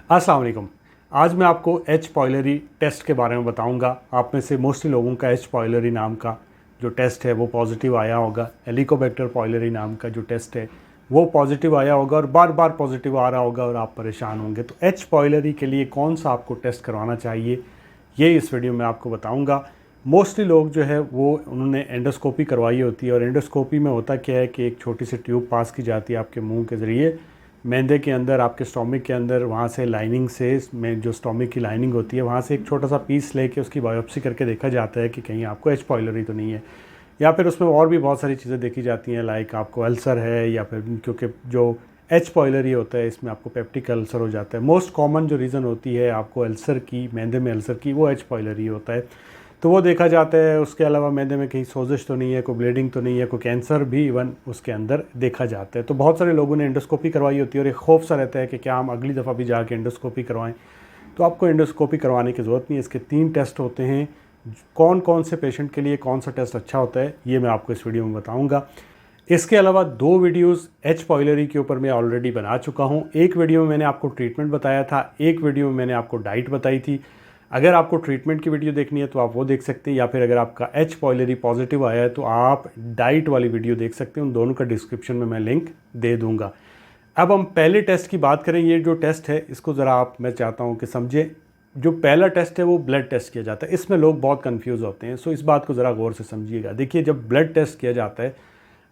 अस्सलाम वालेकुम। आज मैं आपको एच पायलरी टेस्ट के बारे में बताऊंगा। आप में से मोस्टली लोगों का एच पायलरी नाम का जो टेस्ट है वो पॉजिटिव आया होगा। हेलिकोबैक्टर पायलरी नाम का जो टेस्ट है वो पॉजिटिव आया होगा और बार बार पॉजिटिव आ रहा होगा और आप परेशान होंगे। तो एच पायलरी के लिए कौन सा आपको टेस्ट करवाना चाहिए ये इस वीडियो में आपको बताऊँगा। मोस्टली लोग जो है वो उन्होंने एंडोस्कोपी करवाई होती है और एंडोस्कोपी में होता क्या है कि एक छोटी सी ट्यूब पास की जाती है आपके मुंह के ज़रिए मैदे के अंदर, आपके स्टोमिक के अंदर। वहाँ से लाइनिंग से में जो स्टोमिक की लाइनिंग होती है वहाँ से एक छोटा सा पीस लेके उसकी बायोप्सी करके देखा जाता है कि कहीं आपको एच पायलरी तो नहीं है। या फिर उसमें और भी बहुत सारी चीज़ें देखी जाती हैं, लाइक आपको अल्सर है या फिर क्योंकि जो एच पायलरी होता है इसमें आपको पेप्टिक अल्सर हो जाता है। मोस्ट कॉमन जो रीज़न होती है आपको अल्सर की, मैदे में अल्सर की, वो एच पायलरी होता है, तो वो देखा जाता है। उसके अलावा मैदे में कहीं सोजिश तो नहीं है, कोई ब्लीडिंग तो नहीं है, कोई कैंसर भी इवन उसके अंदर देखा जाता है। तो बहुत सारे लोगों ने एंडोस्कोपी करवाई होती है और एक खौफ सा रहता है कि क्या हम अगली दफ़ा भी जाके एंडोस्कोपी करवाएं। तो आपको एंडोस्कोपी करवाने की ज़रूरत नहीं है। इसके 3 टेस्ट होते हैं। कौन कौन से पेशेंट के लिए कौन सा टेस्ट अच्छा होता है ये मैं आपको इस वीडियो में बताऊँगा। इसके अलावा 2 वीडियोस एच पायलरी के ऊपर मैं ऑलरेडी बना चुका हूँ। एक वीडियो में मैंने आपको ट्रीटमेंट बताया था, एक वीडियो में मैंने आपको डाइट बताई थी। अगर आपको ट्रीटमेंट की वीडियो देखनी है तो आप वो देख सकते हैं, या फिर अगर आपका एच पायलरी पॉजिटिव आया है तो आप डाइट वाली वीडियो देख सकते हैं। उन दोनों का डिस्क्रिप्शन में मैं लिंक दे दूंगा। अब हम पहले टेस्ट की बात करें। ये जो टेस्ट है इसको ज़रा मैं चाहता हूँ कि समझें। जो पहला टेस्ट है वो ब्लड टेस्ट किया जाता है। इसमें लोग बहुत कन्फ्यूज़ होते हैं, सो इस बात को ज़रा गौर से समझिएगा। देखिए, जब ब्लड टेस्ट किया जाता है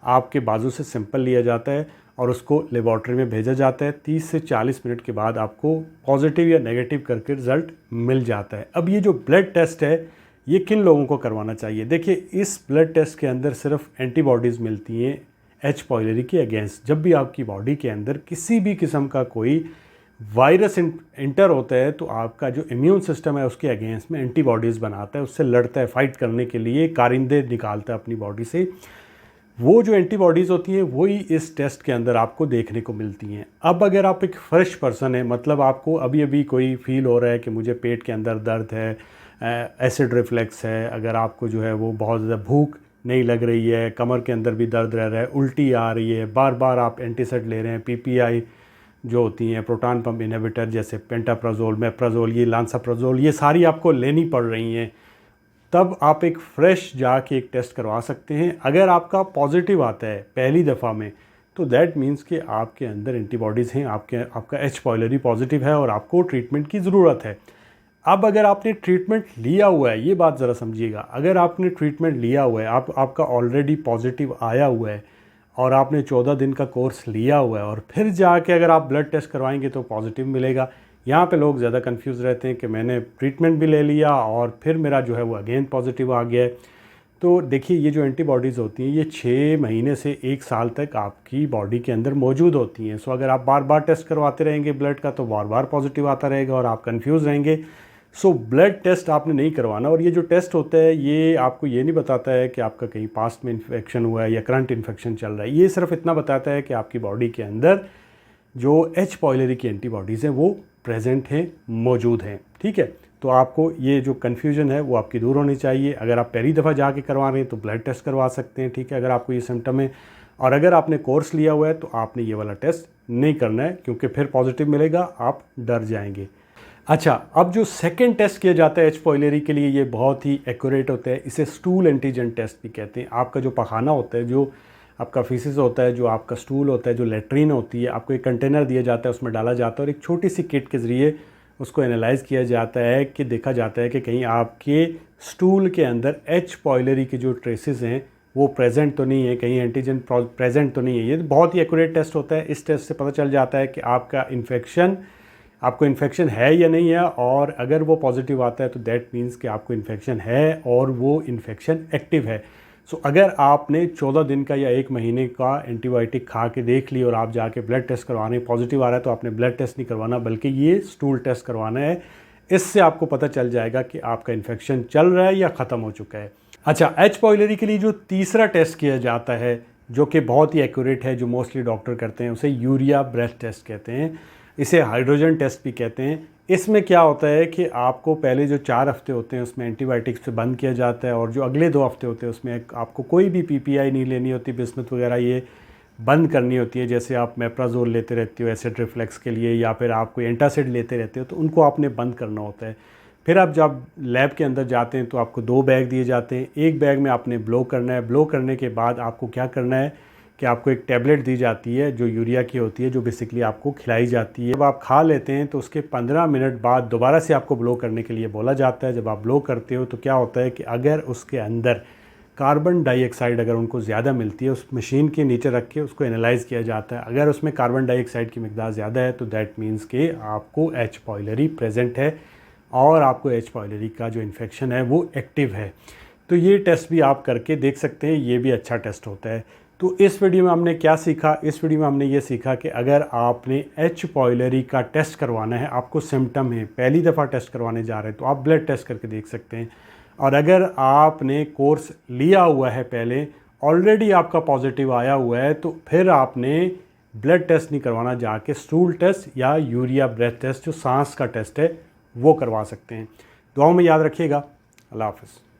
आपके बाजू से सैंपल लिया जाता है और उसको लेबॉर्ट्री में भेजा जाता है। 30 से 40 मिनट के बाद आपको पॉजिटिव या नेगेटिव करके रिज़ल्ट मिल जाता है। अब ये जो ब्लड टेस्ट है ये किन लोगों को करवाना चाहिए? देखिए, इस ब्लड टेस्ट के अंदर सिर्फ एंटीबॉडीज़ मिलती हैं एच पायलरी के अगेंस्ट। जब भी आपकी बॉडी के अंदर किसी भी किस्म का कोई वायरस इंटर होता है तो आपका जो इम्यून सिस्टम है उसके अगेंस्ट में एंटीबॉडीज़ बनाता है, उससे लड़ता है, फाइट करने के लिए कारिंदे निकालता है अपनी बॉडी से। वो जो एंटीबॉडीज़ होती हैं वही इस टेस्ट के अंदर आपको देखने को मिलती हैं। अब अगर आप एक फ्रेश पर्सन है, मतलब आपको अभी अभी कोई फील हो रहा है कि मुझे पेट के अंदर दर्द है, एसिड रिफ्लेक्स है, अगर आपको जो है वो बहुत ज़्यादा भूख नहीं लग रही है, कमर के अंदर भी दर्द रह रहा है, उल्टी आ रही है, बार बार आप एंटीसाइड ले रहे हैं, पीपीआई जो होती हैं प्रोटॉन पंप इनहिबिटर जैसे पेंटाप्राजोल, मेप्राजोल, ये लांसाप्राजोल, ये सारी आपको लेनी पड़ रही हैं, तब आप एक फ़्रेश जाके एक टेस्ट करवा सकते हैं। अगर आपका पॉजिटिव आता है पहली दफ़ा में तो दैट मीन्स कि आपके अंदर एंटीबॉडीज़ हैं, आपका एच पायलरी पॉजिटिव है और आपको ट्रीटमेंट की ज़रूरत है। अब अगर आपने ट्रीटमेंट लिया हुआ है, ये बात ज़रा समझिएगा, अगर आपने ट्रीटमेंट लिया हुआ है, आपका ऑलरेडी पॉजिटिव आया हुआ है और आपने 14 दिन का कोर्स लिया हुआ है और फिर जाके अगर आप ब्लड टेस्ट करवाएंगे तो पॉजिटिव मिलेगा। यहाँ पे लोग ज़्यादा कंफ्यूज रहते हैं कि मैंने ट्रीटमेंट भी ले लिया और फिर मेरा जो है वो अगेन पॉजिटिव आ गया है। तो देखिए, ये जो एंटीबॉडीज़ होती हैं ये 6 महीने से 1 साल तक आपकी बॉडी के अंदर मौजूद होती हैं। सो अगर आप बार बार टेस्ट करवाते रहेंगे ब्लड का तो बार बार पॉजिटिव आता रहेगा और आप कन्फ्यूज़ रहेंगे। सो ब्लड टेस्ट आपने नहीं करवाना। और ये जो टेस्ट होता है ये आपको ये नहीं बताता है कि आपका कहीं पास्ट में इन्फेक्शन हुआ है या करंट इन्फेक्शन चल रहा है। ये सिर्फ इतना बताता है कि आपकी बॉडी के अंदर जो एच पायलरी की एंटीबॉडीज़ हैं वो प्रेजेंट हैं, मौजूद हैं। ठीक है, तो आपको ये जो कन्फ्यूजन है वो आपकी दूर होनी चाहिए। अगर आप पहली दफ़ा जाके करवा रहे हैं तो ब्लड टेस्ट करवा सकते हैं, ठीक है, अगर आपको ये सिम्टम है। और अगर आपने कोर्स लिया हुआ है तो आपने ये वाला टेस्ट नहीं करना है, क्योंकि फिर पॉजिटिव मिलेगा, आप डर जाएंगे। अच्छा, अब जो सेकंड टेस्ट किया जाता है एच पायलरी के लिए ये बहुत ही एक्यूरेट होता है। इसे स्टूल एंटीजन टेस्ट भी कहते हैं। आपका जो पखाना होता है, जो आपका फीसिस होता है, जो आपका स्टूल होता है, जो लेट्रिन होती है, आपको एक कंटेनर दिया जाता है, उसमें डाला जाता है और एक छोटी सी किट के ज़रिए उसको एनालाइज़ किया जाता है कि देखा जाता है कि कहीं आपके स्टूल के अंदर एच पायलरी की जो ट्रेसेस हैं वो प्रेजेंट तो नहीं है, कहीं एंटीजन प्रेजेंट तो नहीं है। ये बहुत ही एक्यूरेट टेस्ट होता है। इस टेस्ट से पता चल जाता है कि आपको इन्फेक्शन है या नहीं है, और अगर वो पॉजिटिव आता है तो दैट मीन्स कि आपको इन्फेक्शन है और वो इन्फेक्शन एक्टिव है। सो अगर आपने 14 दिन का या 1 महीने का एंटीबायोटिक खा के देख ली और आप जाके ब्लड टेस्ट करवाने पॉजिटिव आ रहा है तो आपने ब्लड टेस्ट नहीं करवाना, बल्कि ये स्टूल टेस्ट करवाना है। इससे आपको पता चल जाएगा कि आपका इन्फेक्शन चल रहा है या ख़त्म हो चुका है। अच्छा, एच पायलरी के लिए जो तीसरा टेस्ट किया जाता है जो कि बहुत ही एक्यूरेट है, जो मोस्टली डॉक्टर करते हैं, उसे यूरिया ब्रेथ टेस्ट कहते हैं। इसे हाइड्रोजन टेस्ट भी कहते हैं। इसमें क्या होता है कि आपको पहले जो 4 हफ्ते होते हैं उसमें एंटीबायोटिक्स से बंद किया जाता है और जो अगले 2 हफ्ते होते हैं उसमें आपको कोई भी पीपीआई नहीं लेनी होती, बिस्मथ वगैरह ये बंद करनी होती है, जैसे आप मेप्राजोल लेते रहते हो एसिड रिफ्लेक्स के लिए या फिर आप कोई एंटासिड लेते रहते हो, तो उनको आपने बंद करना होता है। फिर आप जब लैब के अंदर जाते हैं तो आपको 2 बैग दिए जाते हैं। एक बैग में आपने ब्लो करना है। ब्लो करने के बाद आपको क्या करना है कि आपको एक टैबलेट दी जाती है जो यूरिया की होती है, जो बेसिकली आपको खिलाई जाती है। जब आप खा लेते हैं तो उसके 15 मिनट बाद दोबारा से आपको ब्लो करने के लिए बोला जाता है। जब आप ब्लो करते हो तो क्या होता है कि अगर उसके अंदर कार्बन डाइऑक्साइड अगर उनको ज़्यादा मिलती है, उस मशीन के नीचे रख के उसको एनालाइज़ किया जाता है। अगर उसमें कार्बन डाइऑक्साइड की मिकदार ज़्यादा है तो दैट मीन्स कि आपको एच पायलरी प्रेजेंट है और आपको एच पायलरी का जो इन्फेक्शन है वो एक्टिव है। तो ये टेस्ट भी आप करके देख सकते हैं, ये भी अच्छा टेस्ट होता है। तो इस वीडियो में हमने क्या सीखा? इस वीडियो में हमने ये सीखा कि अगर आपने एच पायलरी का टेस्ट करवाना है, आपको सिम्टम है, पहली दफ़ा टेस्ट करवाने जा रहे हैं, तो आप ब्लड टेस्ट करके देख सकते हैं। और अगर आपने कोर्स लिया हुआ है पहले, ऑलरेडी आपका पॉजिटिव आया हुआ है, तो फिर आपने ब्लड टेस्ट नहीं करवाना, जाके स्टूल टेस्ट या यूरिया ब्रेथ टेस्ट जो सांस का टेस्ट है वो करवा सकते हैं। दुआओं में याद रखिएगा। अल्लाह हाफ़िज़।